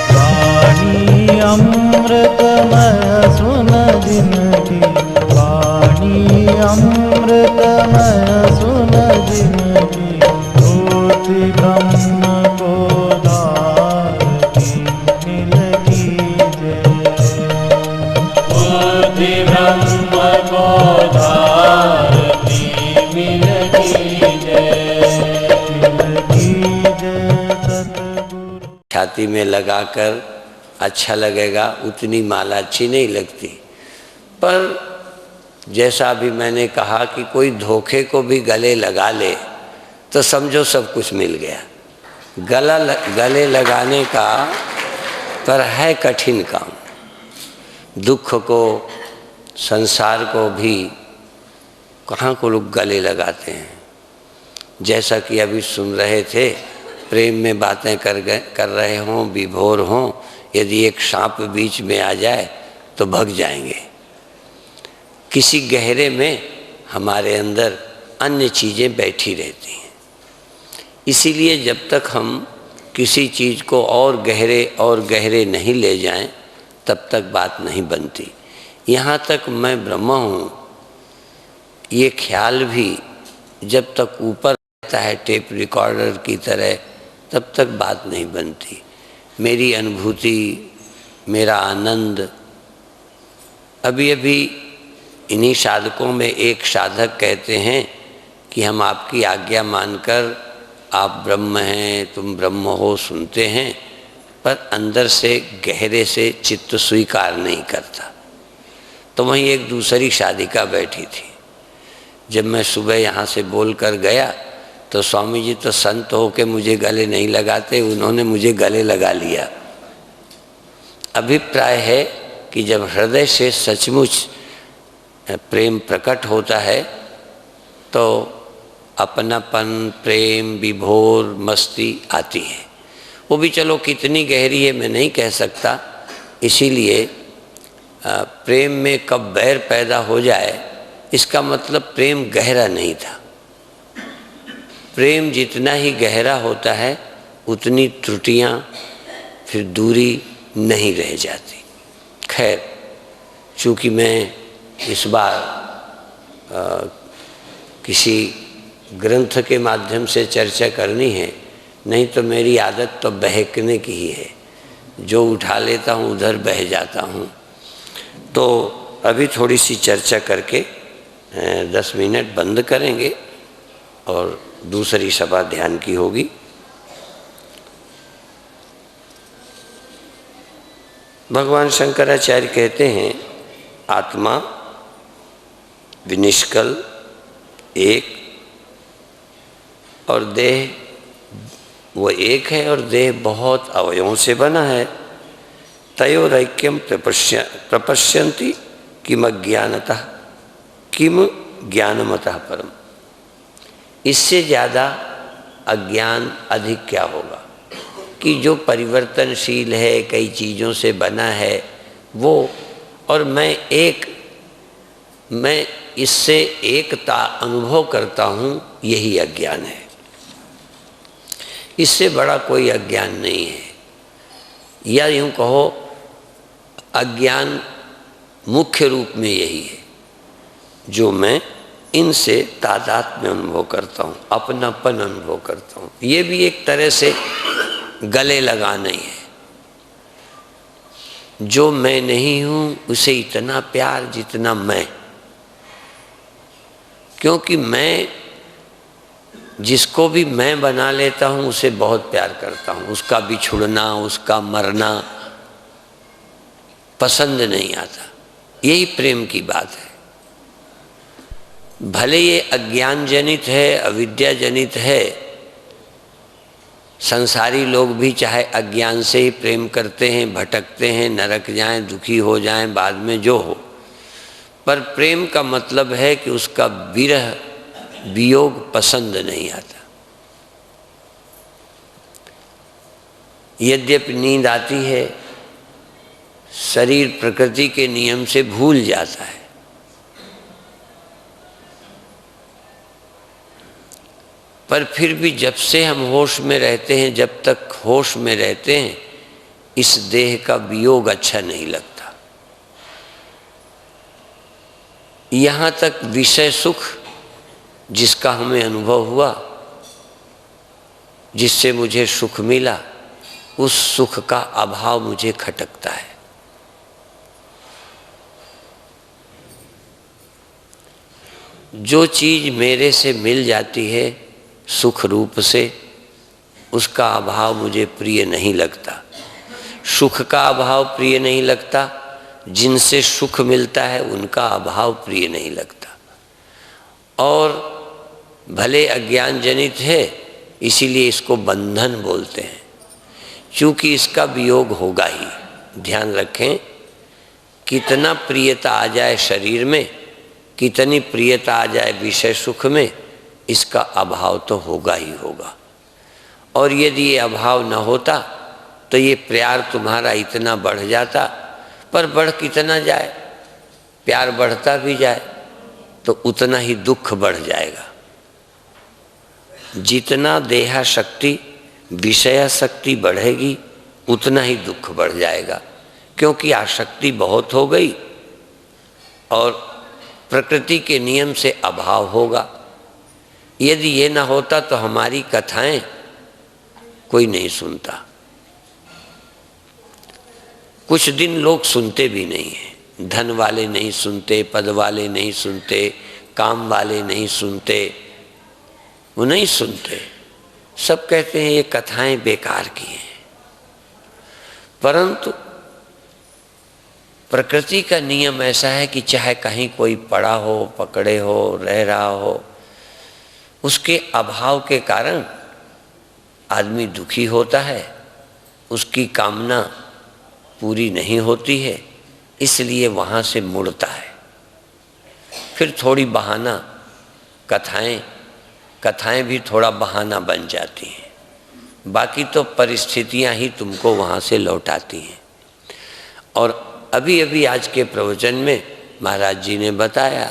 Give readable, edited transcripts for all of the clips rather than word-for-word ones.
वाणी अमृतमय सुन जिनकी, वाणी अमृतमय सुन जिनकी, ज्योति ब्रह्म को धारती मिल कीजे। ज्योति ब्रह्म को धारती मिल कीजे, मिल कीजे सतगुरु। छाती में लगाकर अच्छा लगेगा, उतनी माला अच्छी नहीं लगती। पर जैसा अभी मैंने कहा कि कोई धोखे को भी गले लगा ले तो समझो सब कुछ मिल गया। गले लगाने का पर है कठिन काम। दुख को, संसार को भी कहाँ को लोग गले लगाते हैं। जैसा कि अभी सुन रहे थे, प्रेम में बातें कर रहे हों, विभोर हों, यदि एक सांप बीच में आ जाए तो भग जाएंगे। किसी गहरे में हमारे अंदर अन्य चीज़ें बैठी रहती हैं। इसीलिए जब तक हम किसी चीज़ को और गहरे नहीं ले जाएं, तब तक बात नहीं बनती। यहाँ तक मैं ब्रह्म हूँ, ये ख्याल भी जब तक ऊपर रहता है टेप रिकॉर्डर की तरह, तब तक बात नहीं बनती। मेरी अनुभूति, मेरा आनंद, अभी इन्हीं साधकों में एक साधक कहते हैं कि हम आपकी आज्ञा मानकर, आप ब्रह्म हैं, तुम ब्रह्म हो, सुनते हैं, पर अंदर से गहरे से चित्त स्वीकार नहीं करता। तो वहीं एक दूसरी साधिका बैठी थी। जब मैं सुबह यहाँ से बोल कर गया तो स्वामी जी तो संत हो के मुझे गले नहीं लगाते, उन्होंने मुझे गले लगा लिया। अभिप्राय है कि जब हृदय से सचमुच प्रेम प्रकट होता है तो अपनापन, प्रेम, विभोर, मस्ती आती है। वो भी चलो कितनी गहरी है मैं नहीं कह सकता। इसीलिए प्रेम में कब बैर पैदा हो जाए, इसका मतलब प्रेम गहरा नहीं था। प्रेम जितना ही गहरा होता है उतनी त्रुटियां, फिर दूरी नहीं रह जाती। खैर, चूँकि मैं इस बार किसी ग्रंथ के माध्यम से चर्चा करनी है, नहीं तो मेरी आदत तो बहकने की ही है। जो उठा लेता हूँ उधर बह जाता हूँ। तो अभी थोड़ी सी चर्चा करके 10 मिनट बंद करेंगे और दूसरी सभा ध्यान की होगी। भगवान शंकराचार्य कहते हैं, आत्मा विनिष्कल एक और देह वो एक है, और देह बहुत अवयवों से बना है। तयोरैक्यम प्रपश्यन्ति किम ज्ञानतः किम ज्ञानमतः परम। इससे ज़्यादा अज्ञान अधिक क्या होगा कि जो परिवर्तनशील है, कई चीज़ों से बना है वो, और मैं इससे एकता अनुभव करता हूँ, यही अज्ञान है। इससे बड़ा कोई अज्ञान नहीं है। या यूँ कहो, अज्ञान मुख्य रूप में यही है, जो मैं इनसे तादात्म्य अनुभव करता हूँ, अपनापन अनुभव करता हूँ। ये भी एक तरह से गले लगाना ही है। जो मैं नहीं हूँ उसे इतना प्यार जितना मैं, क्योंकि मैं जिसको भी मैं बना लेता हूँ उसे बहुत प्यार करता हूँ। उसका बिछुड़ना, उसका मरना पसंद नहीं आता। यही प्रेम की बात है। भले ये अज्ञान जनित है, अविद्या जनित है। संसारी लोग भी चाहे अज्ञान से ही प्रेम करते हैं, भटकते हैं, नरक जाएं, दुखी हो जाएं, बाद में जो हो। पर प्रेम का मतलब है कि उसका विरह, वियोग पसंद नहीं आता। यद्यपि नींद आती है, शरीर प्रकृति के नियम से भूल जाता है। पर फिर भी जब से हम होश में रहते हैं, जब तक होश में रहते हैं, इस देह का वियोग अच्छा नहीं लगता। यहाँ तक विषय सुख जिसका हमें अनुभव हुआ, जिससे मुझे सुख मिला, उस सुख का अभाव मुझे खटकता है। जो चीज मेरे से मिल जाती है सुख रूप से, उसका अभाव मुझे प्रिय नहीं लगता। सुख का अभाव प्रिय नहीं लगता, जिनसे सुख मिलता है उनका अभाव प्रिय नहीं लगता। और भले अज्ञान जनित है, इसीलिए इसको बंधन बोलते हैं, क्योंकि इसका वियोग होगा ही। ध्यान रखें, कितना प्रियता आ जाए शरीर में, कितनी प्रियता आ जाए विषय सुख में, इसका अभाव तो होगा ही होगा। और यदि ये अभाव न होता तो ये प्यार तुम्हारा इतना बढ़ जाता, पर बढ़ कितना जाए, प्यार बढ़ता भी जाए तो उतना ही दुख बढ़ जाएगा। जितना देहा शक्ति विषया शक्ति बढ़ेगी, उतना ही दुख बढ़ जाएगा, क्योंकि आसक्ति बहुत हो गई और प्रकृति के नियम से अभाव होगा। यदि ये ना होता तो हमारी कथाएं कोई नहीं सुनता। कुछ दिन लोग सुनते भी नहीं हैं, धन वाले नहीं सुनते, पद वाले नहीं सुनते, काम वाले नहीं सुनते, वो नहीं सुनते। सब कहते हैं ये कथाएं बेकार की हैं। परंतु प्रकृति का नियम ऐसा है कि चाहे कहीं कोई पड़ा हो, पकड़े हो, रह रहा हो, उसके अभाव के कारण आदमी दुखी होता है, उसकी कामना पूरी नहीं होती है, इसलिए वहाँ से मुड़ता है। फिर थोड़ी बहाना, कथाएं भी थोड़ा बहाना बन जाती हैं, बाकी तो परिस्थितियाँ ही तुमको वहाँ से लौटाती हैं। और अभी अभी आज के प्रवचन में महाराज जी ने बताया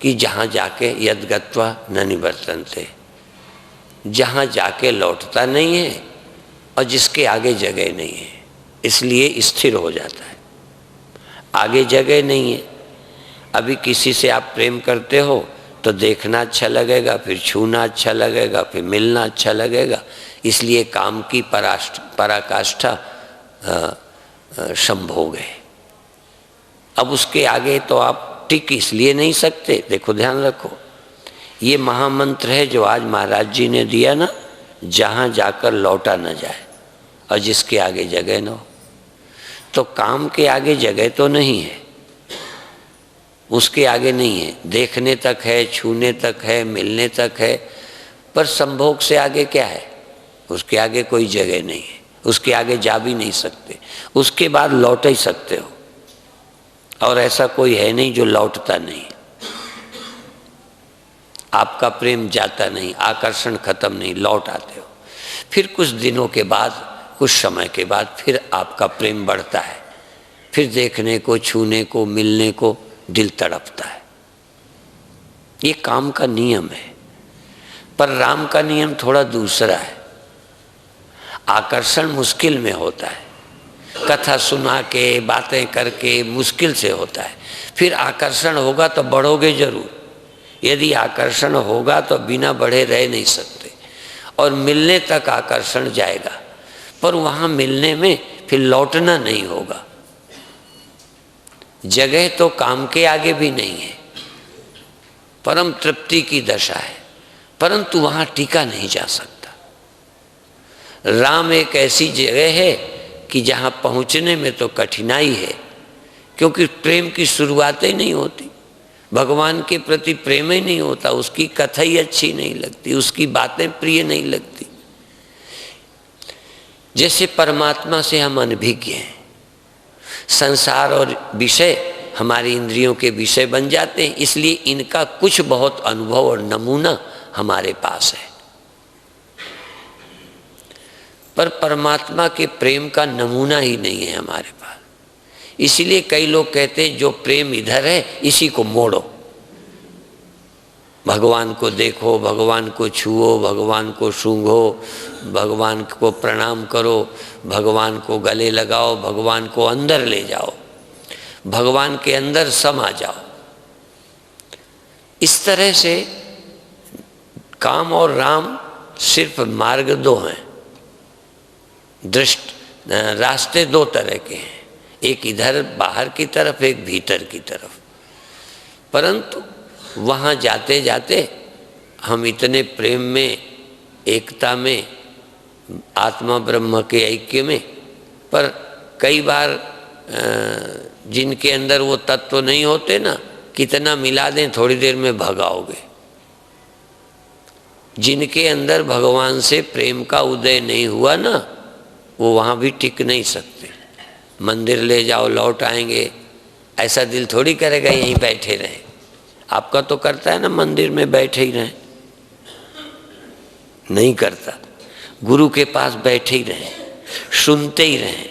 कि जहाँ जाके यद गत्वा न निवर्तन्ते, जहाँ जाके लौटता नहीं है और जिसके आगे जगह नहीं है, इसलिए स्थिर हो जाता है। आगे जगह नहीं है। अभी किसी से आप प्रेम करते हो तो देखना अच्छा लगेगा, फिर छूना अच्छा लगेगा, फिर मिलना अच्छा लगेगा, इसलिए काम की पराकाष्ठा संभोग है। अब उसके आगे तो आप टिक इसलिए नहीं सकते। देखो ध्यान रखो, ये महामंत्र है जो आज महाराज जी ने दिया ना, जहाँ जाकर लौटा न जाए और जिसके आगे जगह न हो। तो काम के आगे जगह तो नहीं है, उसके आगे नहीं है, देखने तक है, छूने तक है, मिलने तक है, पर संभोग से आगे क्या है? उसके आगे कोई जगह नहीं है, उसके आगे जा भी नहीं सकते, उसके बाद लौट ही सकते हो। और ऐसा कोई है नहीं जो लौटता नहीं। आपका प्रेम जाता नहीं, आकर्षण खत्म नहीं, लौट आते हो। फिर कुछ दिनों के बाद, कुछ समय के बाद फिर आपका प्रेम बढ़ता है, फिर देखने को, छूने को, मिलने को दिल तड़पता है। ये काम का नियम है। पर राम का नियम थोड़ा दूसरा है। आकर्षण मुश्किल में होता है, कथा सुना के, बातें करके मुश्किल से होता है। फिर आकर्षण होगा तो बढ़ोगे जरूर। यदि आकर्षण होगा तो बिना बढ़े रह नहीं सकते। और मिलने तक आकर्षण जाएगा, पर वहाँ मिलने में फिर लौटना नहीं होगा। जगह तो काम के आगे भी नहीं है, परम तृप्ति की दशा है, परंतु वहाँ टिका नहीं जा सकता। राम एक ऐसी जगह है कि जहाँ पहुँचने में तो कठिनाई है, क्योंकि प्रेम की शुरुआत ही नहीं होती, भगवान के प्रति प्रेम ही नहीं होता, उसकी कथा ही अच्छी नहीं लगती, उसकी बातें प्रिय नहीं लगती। जैसे परमात्मा से हम अनभिज्ञ हैं, संसार और विषय हमारी इंद्रियों के विषय बन जाते हैं, इसलिए इनका कुछ बहुत अनुभव और नमूना हमारे पास है, पर परमात्मा के प्रेम का नमूना ही नहीं है हमारे पास। इसीलिए कई लोग कहते हैं जो प्रेम इधर है इसी को मोड़ो। भगवान को देखो, भगवान को छुओ, भगवान को सूंघो, भगवान को प्रणाम करो, भगवान को गले लगाओ, भगवान को अंदर ले जाओ, भगवान के अंदर समा जाओ। इस तरह से काम और राम सिर्फ मार्ग दो हैं, रास्ते दो तरह के हैं, एक इधर बाहर की तरफ, एक भीतर की तरफ। परंतु वहाँ जाते जाते हम इतने प्रेम में, एकता में, आत्मा ब्रह्म के ऐक्य में, पर कई बार जिनके अंदर वो तत्व नहीं होते ना, कितना मिला दें थोड़ी देर में भगाओगे। जिनके अंदर भगवान से प्रेम का उदय नहीं हुआ ना, वो वहाँ भी टिक नहीं सकते। मंदिर ले जाओ लौट आएंगे, ऐसा दिल थोड़ी करेगा यहीं बैठे रहें। आपका तो करता है ना मंदिर में बैठे ही रहें, नहीं करता। गुरु के पास बैठे ही रहें, सुनते ही रहें।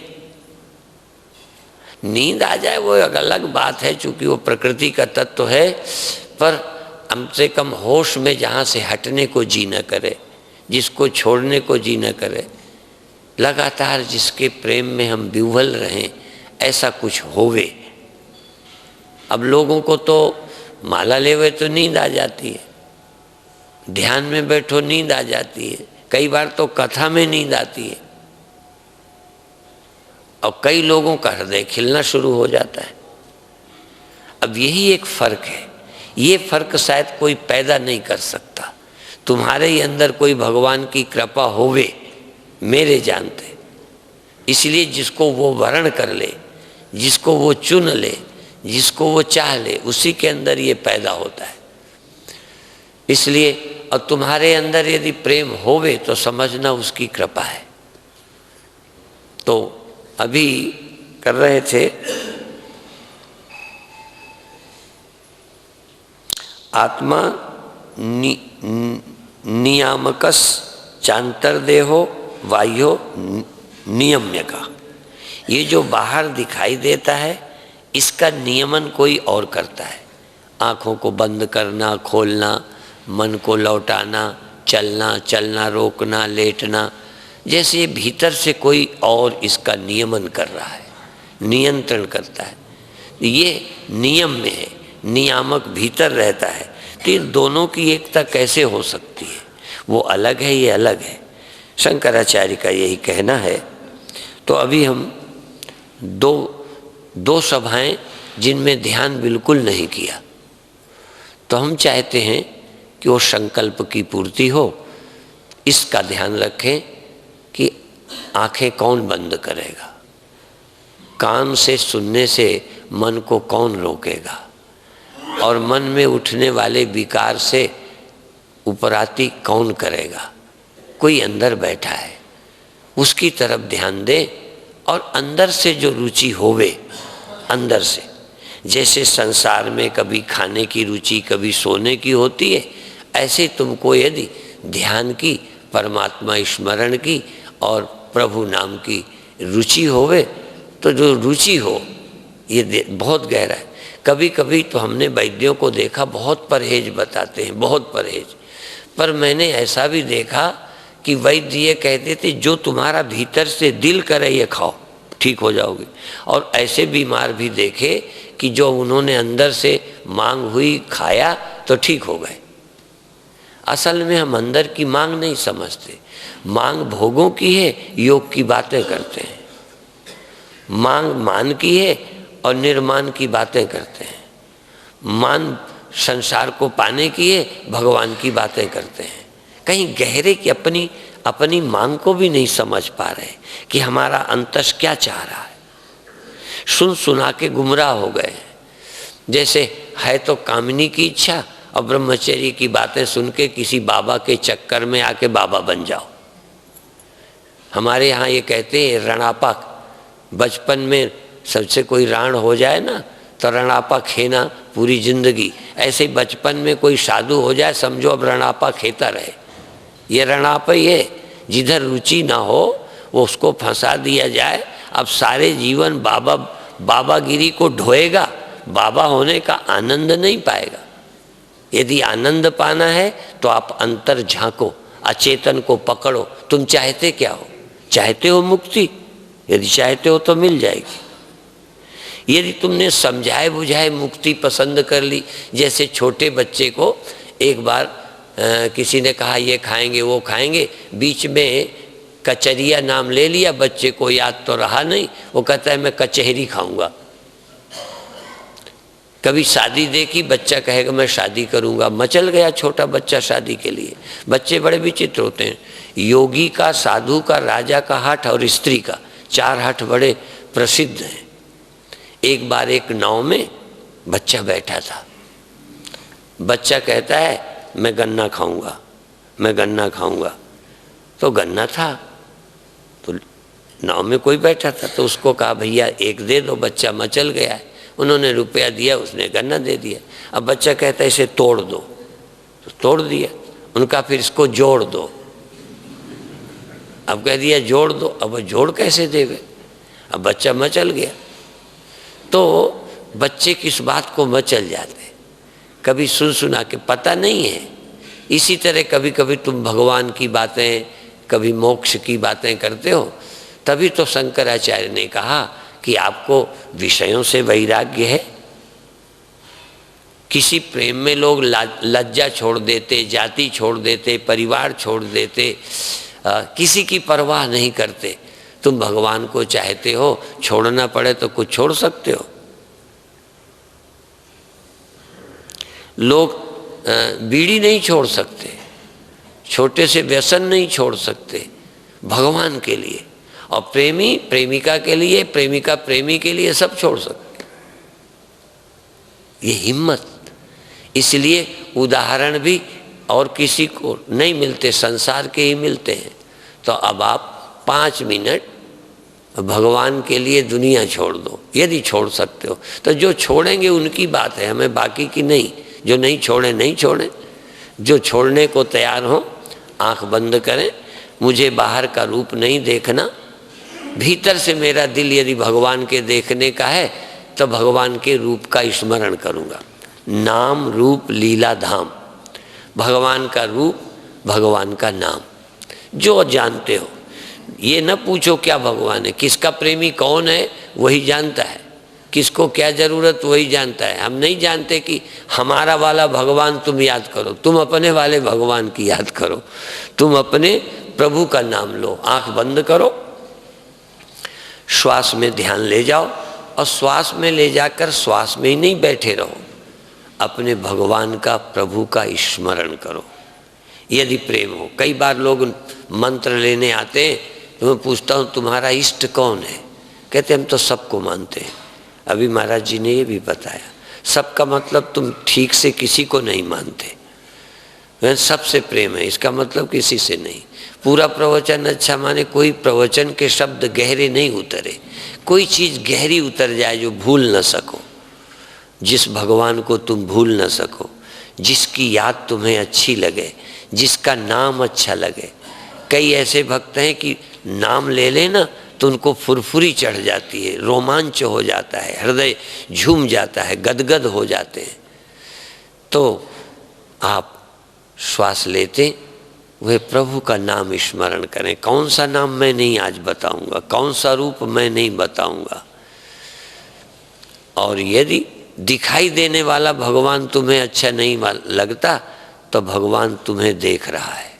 नींद आ जाए वो एक अलग बात है, चूंकि वो प्रकृति का तत्व है, पर कम से कम होश में जहाँ से हटने को जी न करे, जिसको छोड़ने को जी न करे, लगातार जिसके प्रेम में हम विह्वल रहें, ऐसा कुछ होवे। अब लोगों को तो माला लेवे तो नींद आ जाती है, ध्यान में बैठो नींद आ जाती है, कई बार तो कथा में नींद आती है, और कई लोगों का हृदय खिलना शुरू हो जाता है। अब यही एक फर्क है। ये फर्क शायद कोई पैदा नहीं कर सकता। तुम्हारे ही अंदर कोई भगवान की कृपा होवे, मेरे जानते। इसलिए जिसको वो वर्ण कर ले, जिसको वो चुन ले, जिसको वो चाह ले, उसी के अंदर ये पैदा होता है। इसलिए और तुम्हारे अंदर यदि प्रेम होवे तो समझना उसकी कृपा है। तो अभी कर रहे थे आत्मा नियामकस चांतरदेहो वाह्यो नियम्य का। ये जो बाहर दिखाई देता है, इसका नियमन कोई और करता है। आँखों को बंद करना, खोलना, मन को लौटाना, चलना, चलना रोकना, लेटना, जैसे भीतर से कोई और इसका नियमन कर रहा है, नियंत्रण करता है। ये नियम में है, नियामक भीतर रहता है। तो इन दोनों की एकता कैसे हो सकती है? वो अलग है, ये अलग है। शंकराचार्य का यही कहना है। तो अभी हम दो सभाएं जिनमें ध्यान बिल्कुल नहीं किया, तो हम चाहते हैं कि वो संकल्प की पूर्ति हो। इसका ध्यान रखें कि आंखें कौन बंद करेगा, कान से सुनने से मन को कौन रोकेगा, और मन में उठने वाले विकार से उपराती कौन करेगा। कोई अंदर बैठा है, उसकी तरफ ध्यान दे, और अंदर से जो रुचि होवे, अंदर से, जैसे संसार में कभी खाने की रुचि, कभी सोने की होती है, ऐसे तुमको यदि ध्यान की, परमात्मा स्मरण की और प्रभु नाम की रुचि होवे, तो जो रुचि हो ये बहुत गहरा है। कभी कभी तो हमने वैद्यों को देखा बहुत परहेज बताते हैं, बहुत परहेज, पर मैंने ऐसा भी देखा कि वैद्य ये कहते थे जो तुम्हारा भीतर से दिल करे ये खाओ, ठीक हो जाओगे। और ऐसे बीमार भी देखे कि जो उन्होंने अंदर से मांग हुई खाया तो ठीक हो गए। असल में हम अंदर की मांग नहीं समझते। मांग भोगों की है, योग की बातें करते हैं। मांग मान की है और निर्माण की बातें करते हैं। मान संसार को पाने की है, भगवान की बातें करते हैं। कहीं गहरे की अपनी मांग को भी नहीं समझ पा रहे कि हमारा अंतस क्या चाह रहा है। सुन सुना के गुमराह हो गए। जैसे है तो कामिनी की इच्छा, और ब्रह्मचर्य की बातें सुन के किसी बाबा के चक्कर में आके बाबा बन जाओ। हमारे यहाँ ये कहते हैं रणापा, बचपन में सबसे कोई राण हो जाए ना तो रणापा खेना पूरी जिंदगी। ऐसे ही बचपन में कोई साधु हो जाए, समझो अब रणापा खेता रहे। ये रणापा ही है, जिधर रुचि ना हो वो उसको फंसा दिया जाए। अब सारे जीवन बाबागिरी को ढोएगा, बाबा होने का आनंद नहीं पाएगा। यदि आनंद पाना है तो आप अंतर झांको, अचेतन को पकड़ो। तुम चाहते क्या हो? चाहते हो मुक्ति? यदि चाहते हो तो मिल जाएगी। यदि तुमने समझाए बुझाए मुक्ति पसंद कर ली, जैसे छोटे बच्चे को एक बार किसी ने कहा ये खाएंगे वो खाएंगे, बीच में कचरिया नाम ले लिया, बच्चे को याद तो रहा नहीं, वो कहता है मैं कचहरी खाऊंगा। कभी शादी देखी, बच्चा कहेगा मैं शादी करूंगा, मचल गया छोटा बच्चा शादी के लिए। बच्चे बड़े विचित्र होते हैं। योगी का, साधु का, राजा का हठ और स्त्री का, 4 हठ बड़े प्रसिद्ध हैं। एक बार एक नाव में बच्चा बैठा था। बच्चा कहता है मैं गन्ना खाऊंगा, मैं गन्ना खाऊंगा। तो गन्ना था, तो नाव में कोई बैठा था, तो उसको कहा भैया एक दे दो, बच्चा मचल गया है। उन्होंने रुपया दिया, उसने गन्ना दे दिया। अब बच्चा कहता है इसे तोड़ दो, तो तोड़ दिया। उनका फिर इसको जोड़ दो। अब कह दिया जोड़ दो, अब वो जोड़ कैसे देवे? अब बच्चा मचल गया। तो बच्चे किस बात को मचल जाते, कभी सुन सुना के पता नहीं है। इसी तरह कभी कभी तुम भगवान की बातें, कभी मोक्ष की बातें करते हो। तभी तो शंकराचार्य ने कहा कि आपको विषयों से वैराग्य है। किसी प्रेम में लोग लज्जा छोड़ देते, जाति छोड़ देते, परिवार छोड़ देते, किसी की परवाह नहीं करते। तुम भगवान को चाहते हो, छोड़ना पड़े तो कुछ छोड़ सकते हो। लोग बीड़ी नहीं छोड़ सकते, छोटे से व्यसन नहीं छोड़ सकते भगवान के लिए, और प्रेमी प्रेमिका के लिए, प्रेमिका प्रेमी के लिए सब छोड़ सकते। ये हिम्मत। इसलिए उदाहरण भी और किसी को नहीं मिलते, संसार के ही मिलते हैं। तो अब आप 5 मिनट भगवान के लिए दुनिया छोड़ दो, यदि छोड़ सकते हो। तो जो छोड़ेंगे उनकी बात है, हमें बाकी की नहीं। जो नहीं छोड़े नहीं छोड़े, जो छोड़ने को तैयार हो आंख बंद करें। मुझे बाहर का रूप नहीं देखना, भीतर से मेरा दिल यदि भगवान के देखने का है तो भगवान के रूप का स्मरण करूँगा। नाम रूप लीला धाम, भगवान का रूप, भगवान का नाम, जो जानते हो। ये न पूछो क्या भगवान है, किसका प्रेमी कौन है वही जानता है, किसको क्या जरूरत वही जानता है। हम नहीं जानते कि हमारा वाला भगवान तुम याद करो, तुम अपने वाले भगवान की याद करो। तुम अपने प्रभु का नाम लो, आंख बंद करो, श्वास में ध्यान ले जाओ, और श्वास में ले जाकर श्वास में ही नहीं बैठे रहो, अपने भगवान का, प्रभु का स्मरण करो। यदि प्रेम हो, कई बार लोग मंत्र लेने आते हैं तो मैं पूछता हूँ तुम्हारा इष्ट कौन है? कहते हम तो सबको मानते हैं। अभी महाराज जी ने ये भी बताया, सबका मतलब तुम ठीक से किसी को नहीं मानते। सबसे प्रेम है इसका मतलब किसी से नहीं। पूरा प्रवचन अच्छा माने, कोई प्रवचन के शब्द गहरे नहीं उतरे, कोई चीज़ गहरी उतर जाए जो भूल न सको, जिस भगवान को तुम भूल न सको, जिसकी याद तुम्हें अच्छी लगे, जिसका नाम अच्छा लगे। कई ऐसे भक्त हैं कि नाम ले लेना तो उनको फुरफुरी चढ़ जाती है, रोमांच हो जाता है, हृदय झूम जाता है, गदगद हो जाते हैं। तो आप श्वास लेते वह प्रभु का नाम स्मरण करें। कौन सा नाम मैं नहीं आज बताऊंगा, कौन सा रूप मैं नहीं बताऊंगा। और यदि दिखाई देने वाला भगवान तुम्हें अच्छा नहीं लगता तो भगवान तुम्हें देख रहा है।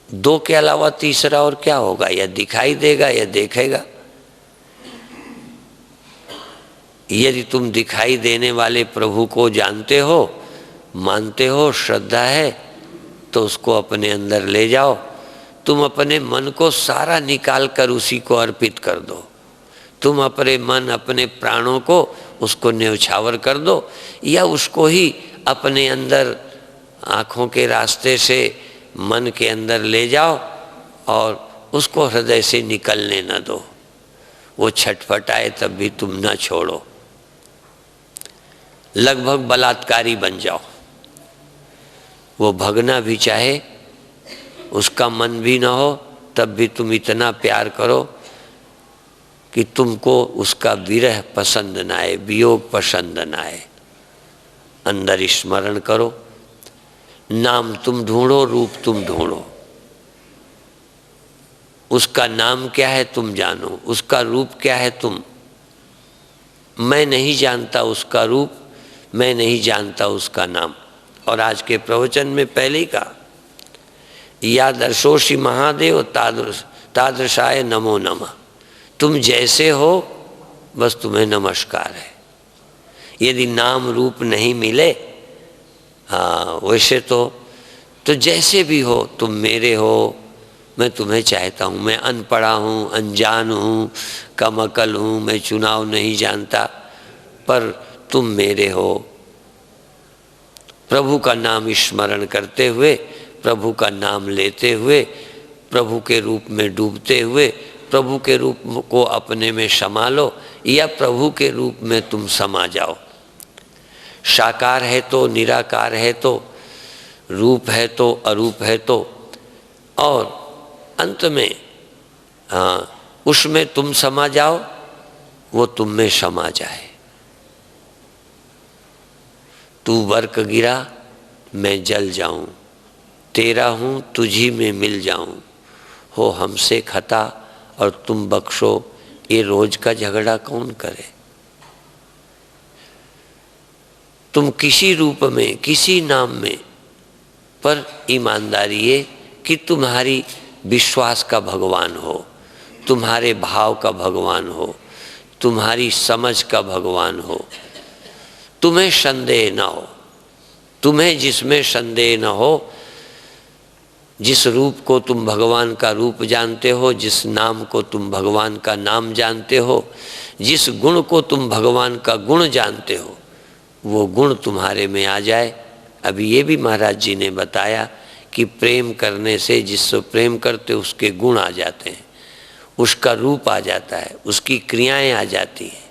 2 के अलावा तीसरा और क्या होगा? या दिखाई देगा या देखेगा। यदि तुम दिखाई देने वाले प्रभु को जानते हो, मानते हो, श्रद्धा है, तो उसको अपने अंदर ले जाओ। तुम अपने मन को सारा निकाल कर उसी को अर्पित कर दो। तुम अपने मन, अपने प्राणों को उसको न्यौछावर कर दो, या उसको ही अपने अंदर आँखों के रास्ते से मन के अंदर ले जाओ और उसको हृदय से निकलने न दो। वो छटपटाए तब भी तुम न छोड़ो। लगभग बलात्कारी बन जाओ। वो भगना भी चाहे, उसका मन भी ना हो, तब भी तुम इतना प्यार करो कि तुमको उसका विरह पसंद ना आए, वियोग पसंद ना आए। अंदर स्मरण करो। नाम तुम ढूंढो, रूप तुम ढूंढो। उसका नाम क्या है तुम जानो, उसका रूप क्या है तुम। मैं नहीं जानता उसका रूप, मैं नहीं जानता उसका नाम। और आज के प्रवचन में पहले ही कहा, या दर्शोषि महादेव तादृशाय नमो नमः। तुम जैसे हो बस तुम्हें नमस्कार है। यदि नाम रूप नहीं मिले, हाँ वैसे तो जैसे भी हो तुम मेरे हो, मैं तुम्हें चाहता हूँ। मैं अनपढ़ा हूँ, अनजान हूँ, कम अकल हूँ, मैं चुनाव नहीं जानता, पर तुम मेरे हो। प्रभु का नाम स्मरण करते हुए, प्रभु का नाम लेते हुए, प्रभु के रूप में डूबते हुए, प्रभु के रूप को अपने में समा लो, या प्रभु के रूप में तुम समा जाओ। साकार है तो, निराकार है तो, रूप है तो, अरूप है तो, और अंत में हाँ उसमें तुम समा जाओ, वो तुम में समा जाए। तू बर्क गिरा मैं जल जाऊं, तेरा हूं तुझी में मिल जाऊं। हो हमसे खता और तुम बख्शो, ये रोज का झगड़ा कौन करे। तुम किसी रूप में, किसी नाम में, पर ईमानदारी ये कि तुम्हारी विश्वास का भगवान हो, तुम्हारे भाव का भगवान हो, तुम्हारी समझ का भगवान हो। तुम्हें संदेह न हो, तुम्हें जिसमें संदेह न हो, जिस रूप को तुम भगवान का रूप जानते हो, जिस नाम को तुम भगवान का नाम जानते हो, जिस गुण को तुम भगवान का गुण जानते हो, वो गुण तुम्हारे में आ जाए। अभी ये भी महाराज जी ने बताया कि प्रेम करने से जिससे प्रेम करते उसके गुण आ जाते हैं, उसका रूप आ जाता है, उसकी क्रियाएं आ जाती हैं,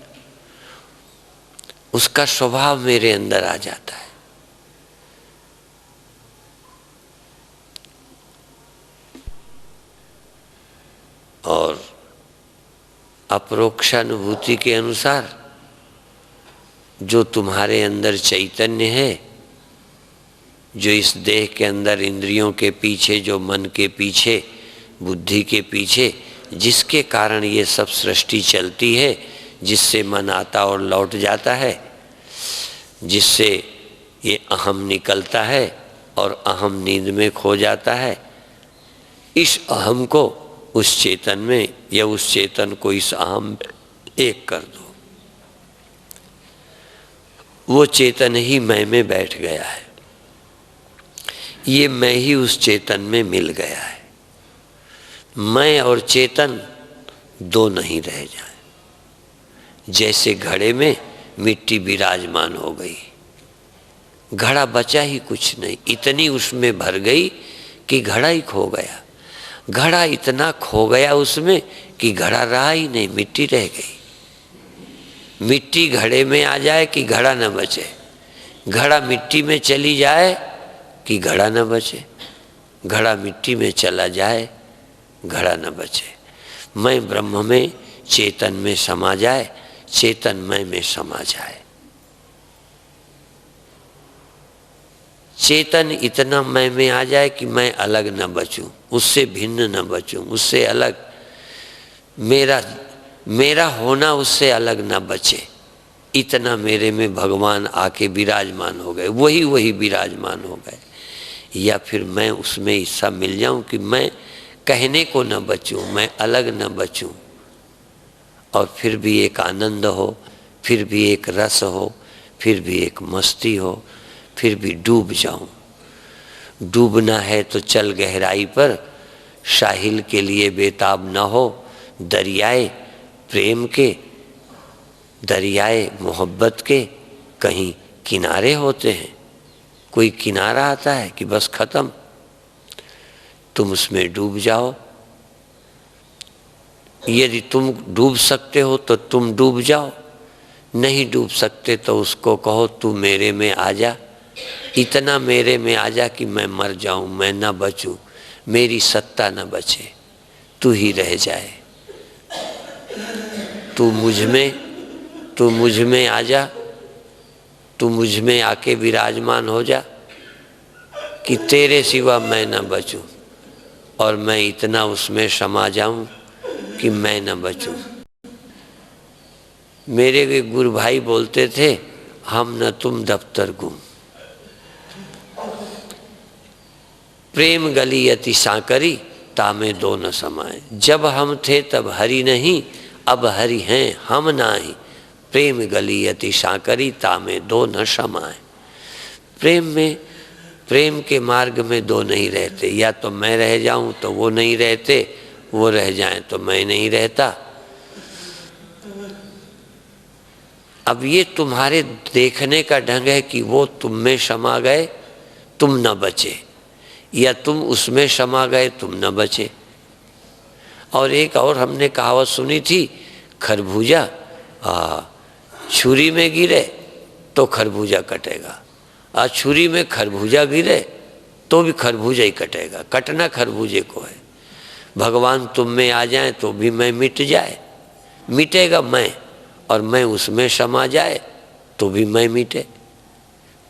उसका स्वभाव मेरे अंदर आ जाता है। और अपरोक्षानुभूति के अनुसार जो तुम्हारे अंदर चैतन्य है, जो इस देह के अंदर इंद्रियों के पीछे, जो मन के पीछे, बुद्धि के पीछे, जिसके कारण ये सब सृष्टि चलती है, जिससे मन आता और लौट जाता है, जिससे ये अहम निकलता है और अहम नींद में खो जाता है, इस अहम को उस चेतन में, या उस चेतन को इस अहम में एक कर दो। वो चेतन ही मैं में बैठ गया है, ये मैं ही उस चेतन में मिल गया है। मैं और चेतन दो नहीं रह जाए। जैसे घड़े में मिट्टी विराजमान हो गई, घड़ा बचा ही कुछ नहीं, इतनी उसमें भर गई कि घड़ा ही खो गया। घड़ा इतना खो गया उसमें कि घड़ा रहा ही नहीं, मिट्टी रह गई। मिट्टी घड़े में आ जाए कि घड़ा न बचे, घड़ा मिट्टी में चली जाए कि घड़ा न बचे, घड़ा मिट्टी में चला जाए घड़ा न बचे। मैं ब्रह्म में, चेतन में समा जाए, चेतन मैं में समा जाए। चेतन इतना मैं में आ जाए कि मैं अलग न बचूं, उससे भिन्न न बचूं, उससे अलग, मेरा होना उससे अलग न बचे। इतना मेरे में भगवान आके विराजमान हो गए, वही विराजमान हो गए। या फिर मैं उसमें हिस्सा मिल जाऊं कि मैं कहने को न बचूं, मैं अलग न बचूं, और फिर भी एक आनंद हो, फिर भी एक रस हो, फिर भी एक मस्ती हो, फिर भी डूब जाऊं। डूबना है तो चल गहराई पर, साहिल के लिए बेताब न हो। दरियाए प्रेम के, दरियाए मोहब्बत के कहीं किनारे होते हैं। कोई किनारा आता है कि बस खत्म, तुम उसमें डूब जाओ। यदि तुम डूब सकते हो तो तुम डूब जाओ, नहीं डूब सकते तो उसको कहो तू मेरे में आ जा, इतना मेरे में आ जा कि मैं मर जाऊं, मैं न बचूं, मेरी सत्ता न बचे, तू ही रह जाए। तू मुझ में आ जा, तू मुझ में आके विराजमान हो जा कि तेरे सिवा मैं न बचूं और मैं इतना उसमें समा जाऊं कि मैं न बचूं। मेरे वे गुरु भाई बोलते थे, हम न तुम दफ्तर गुम, प्रेम गली अति सांकरी तामे दो न समाए। जब हम थे तब हरि नहीं, अब हरि हैं हम नाही, प्रेम गली अति सांकरी तामे दो न समाए। प्रेम में, प्रेम के मार्ग में दो नहीं रहते, या तो मैं रह जाऊं तो वो नहीं रहते, वो रह जाएं तो मैं नहीं रहता। अब ये तुम्हारे देखने का ढंग है कि वो तुम में समा गए तुम न बचे, या तुम उसमें समा गए तुम न बचे। और एक और हमने कहावत सुनी थी, खरबूजा छुरी में गिरे तो खरबूजा कटेगा, और छुरी में खरबूजा गिरे तो भी खरबूजा ही कटेगा, कटना खरबूजे को है। भगवान तुम में आ जाए तो भी मैं मिट जाए, मिटेगा मैं, और मैं उसमें समा जाए तो भी मैं मिटे।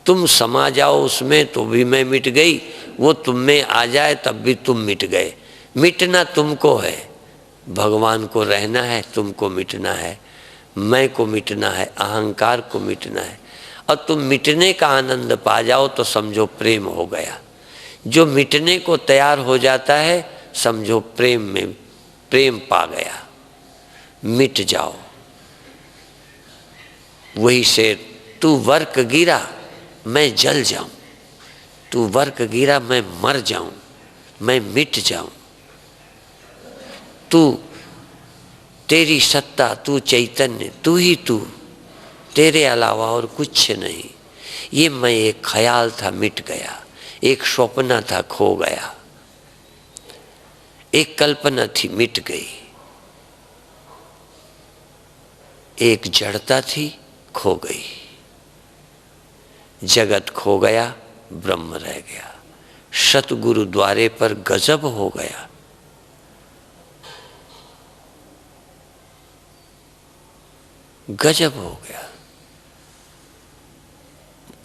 तुम समा जाओ उसमें तो भी मैं मिट गई, वो तुम में आ जाए तब भी तुम मिट गए। मिटना तुमको है, भगवान को रहना है, तुमको मिटना है, मैं को मिटना है, अहंकार को मिटना है। और तुम मिटने का आनंद पा जाओ तो समझो प्रेम हो गया। जो मिटने को तैयार हो जाता है समझो प्रेम में, प्रेम पा गया। मिट जाओ। वही शेर, तू वर्क गिरा मैं जल जाऊं, तू वर्क गिरा मैं मर जाऊं, मैं मिट जाऊं। तू, तेरी सत्ता, तू चैतन्य, तू ही तू, तेरे अलावा और कुछ नहीं। ये मैं एक ख्याल था मिट गया, एक स्वप्न था खो गया, एक कल्पना थी मिट गई, एक जड़ता थी खो गई। जगत खो गया, ब्रह्म रह गया। सतगुरु द्वारे पर गजब हो गया। गजब हो गया।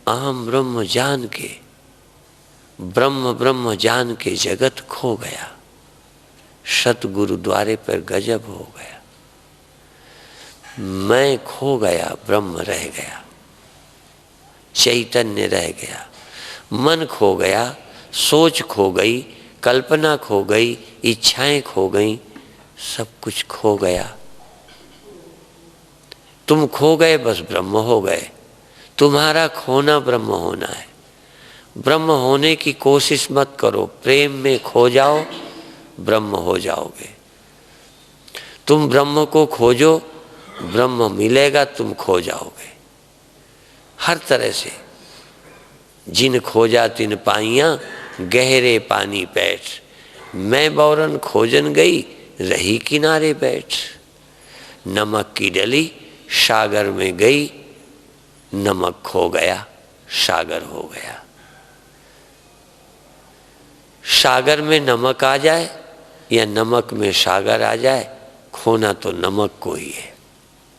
अहम ब्रह्म जान के, ब्रह्म ब्रह्म जान के जगत खो गया। सतगुरु द्वारे पर गजब हो गया। मैं खो गया, ब्रह्म रह गया, चैतन्य रह गया। मन खो गया, सोच खो गई, कल्पना खो गई, इच्छाएं खो गई, सब कुछ खो गया। तुम खो गए, बस ब्रह्म हो गए। तुम्हारा खोना ब्रह्म होना है। ब्रह्म होने की कोशिश मत करो, प्रेम में खो जाओ, ब्रह्म हो जाओगे। तुम ब्रह्म को खोजो, ब्रह्म मिलेगा, तुम खो जाओगे। हर तरह से जिन खोजा तिन पाइयां, गहरे पानी पैठ, मैं बौरन खोजन गई, रही किनारे बैठ। नमक की डली सागर में गई, नमक खो गया, सागर हो गया। सागर में नमक आ जाए या नमक में सागर आ जाए, खोना तो नमक को ही है,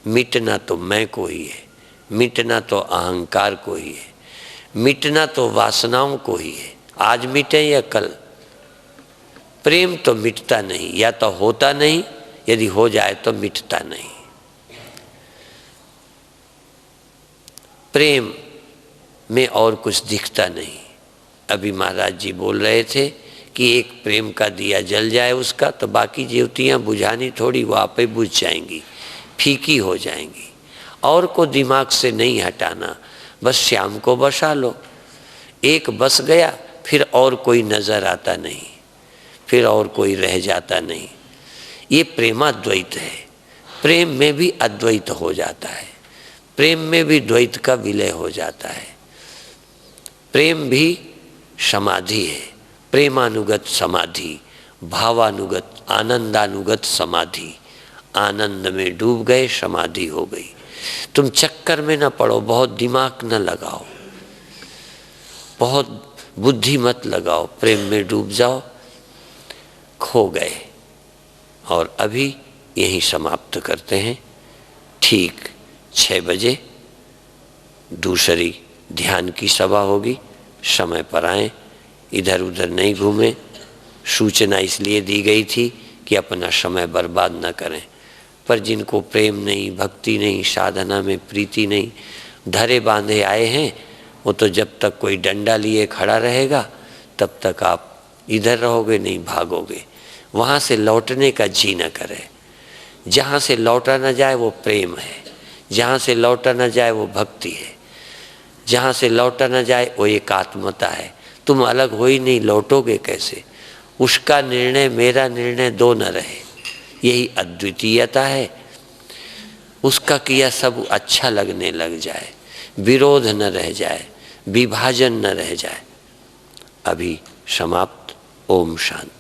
मिटना तो मैं को ही है, मिटना तो अहंकार को ही है, मिटना तो वासनाओं को ही है। आज मिटे या कल। प्रेम तो मिटता नहीं, या तो होता नहीं, यदि हो जाए तो मिटता नहीं। प्रेम में और कुछ दिखता नहीं। अभी महाराज जी बोल रहे थे कि एक प्रेम का दिया जल जाए उसका, तो बाकी ज्योतियाँ बुझानी थोड़ी, वो आप ही बुझ जाएंगी, फीकी हो जाएंगी। और को दिमाग से नहीं हटाना, बस श्याम को बसा लो। एक बस गया, फिर और कोई नजर आता नहीं, फिर और कोई रह जाता नहीं। ये प्रेमाद्वैत है। प्रेम में भी अद्वैत हो जाता है, प्रेम में भी द्वैत का विलय हो जाता है। प्रेम भी समाधि है, प्रेमानुगत समाधि, भावानुगत, आनंदानुगत समाधि। आनंद में डूब गए, समाधि हो गई। तुम चक्कर में न पड़ो, बहुत दिमाग न लगाओ, बहुत बुद्धि मत लगाओ, प्रेम में डूब जाओ। खो गए। और अभी यहीं समाप्त करते हैं। ठीक 6 बजे दूसरी ध्यान की सभा होगी, समय पर आएं, इधर उधर नहीं घूमें। सूचना इसलिए दी गई थी कि अपना समय बर्बाद न करें। पर जिनको प्रेम नहीं, भक्ति नहीं, साधना में प्रीति नहीं, धरे बांधे आए हैं, वो तो जब तक कोई डंडा लिए खड़ा रहेगा तब तक आप इधर रहोगे, नहीं भागोगे। वहाँ से लौटने का जी न करे। जहाँ से लौटा न जाए वो प्रेम है, जहाँ से लौटा न जाए वो भक्ति है, जहाँ से लौटा न जाए वो एकात्मता है। तुम अलग हो ही नहीं, लौटोगे कैसे? उसका निर्णय मेरा निर्णय दो न रहे, यही अद्वितीयता है। उसका किया सब अच्छा लगने लग जाए, विरोध न रह जाए, विभाजन न रह जाए। अभी समाप्त। ओम शांति।